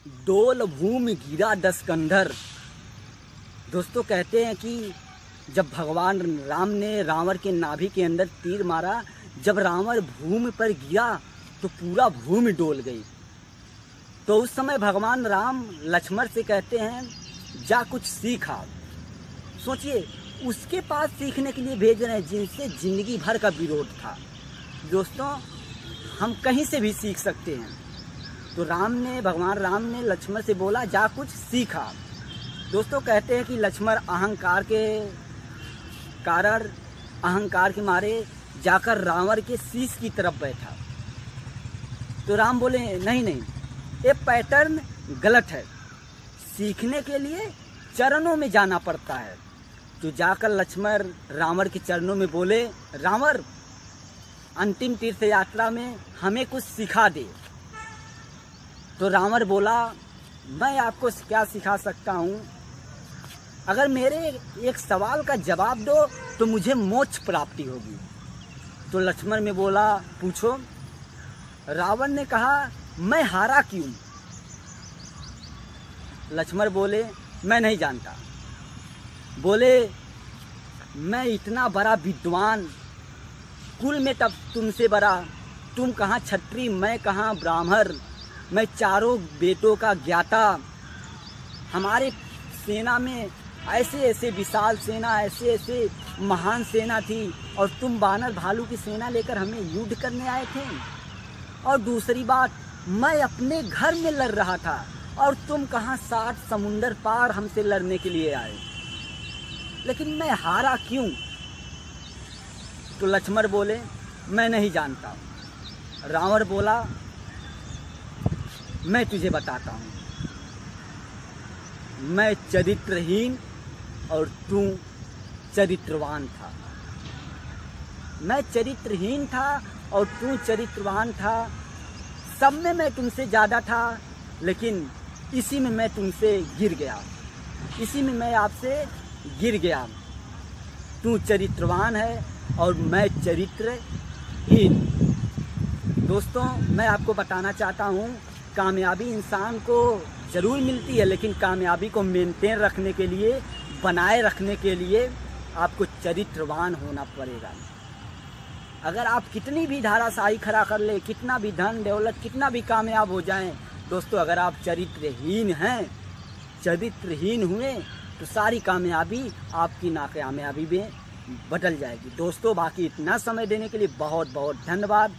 डोल भूमि गिरा 10 कंधर। दोस्तों कहते हैं कि जब भगवान राम ने रावण के नाभि के अंदर तीर मारा, जब रावण भूमि पर गिरा तो पूरा भूमि डोल गई। तो उस समय भगवान राम लक्ष्मण से कहते हैं, जा कुछ सीखा। सोचिए, उसके पास सीखने के लिए भेज रहे हैं जिनसे जिंदगी भर का विरोध था। दोस्तों, हम कहीं से भी सीख सकते हैं। तो भगवान राम ने लक्ष्मण से बोला, जा कुछ सीखा। दोस्तों कहते हैं कि लक्ष्मण अहंकार के मारे जाकर रावण के शीश की तरफ बैठा। तो राम बोले, नहीं, ये पैटर्न गलत है, सीखने के लिए चरणों में जाना पड़ता है। तो जाकर लक्ष्मण रावण के चरणों में बोले, रावण अंतिम तीर्थ यात्रा में हमें कुछ सिखा दे। तो रावण बोला, मैं आपको क्या सिखा सकता हूँ, अगर मेरे एक सवाल का जवाब दो तो मुझे मोक्ष प्राप्ति होगी। तो लक्ष्मण में बोला, पूछो। रावण ने कहा, मैं हारा क्यों? लक्ष्मण बोले, मैं नहीं जानता। बोले, मैं इतना बड़ा विद्वान, कुल में तब तुमसे बड़ा, तुम कहाँ क्षत्रिय, मैं कहाँ ब्राह्मण, मैं चारों बेटों का ज्ञाता। हमारे सेना में ऐसे विशाल सेना, ऐसे महान सेना थी, और तुम बानर भालू की सेना लेकर हमें युद्ध करने आए थे। और दूसरी बात, मैं अपने घर में लड़ रहा था और तुम कहाँ 60 समुंदर पार हमसे लड़ने के लिए आए, लेकिन मैं हारा क्यों? तो लक्ष्मण बोले, मैं नहीं जानता। रावण बोला, मैं तुझे बताता हूँ, मैं चरित्रहीन और तू चरित्रवान था। मैं चरित्रहीन था और तू चरित्रवान था। सब में मैं तुमसे ज़्यादा था, लेकिन इसी में मैं तुमसे गिर गया, इसी में मैं आपसे गिर गया। तू चरित्रवान है और मैं चरित्रहीन। दोस्तों, मैं आपको बताना चाहता हूँ, कामयाबी इंसान को ज़रूर मिलती है, लेकिन कामयाबी को मेंटेन रखने के लिए, बनाए रखने के लिए आपको चरित्रवान होना पड़ेगा। अगर आप कितनी भी धाराशाही खड़ा कर ले, कितना भी धन दौलत, कितना भी कामयाब हो जाएं, दोस्तों अगर आप चरित्रहीन हैं, चरित्रहीन हुए, तो सारी कामयाबी आपकी नाकामयाबी में बदल जाएगी। दोस्तों, बाकी इतना समय देने के लिए बहुत बहुत धन्यवाद।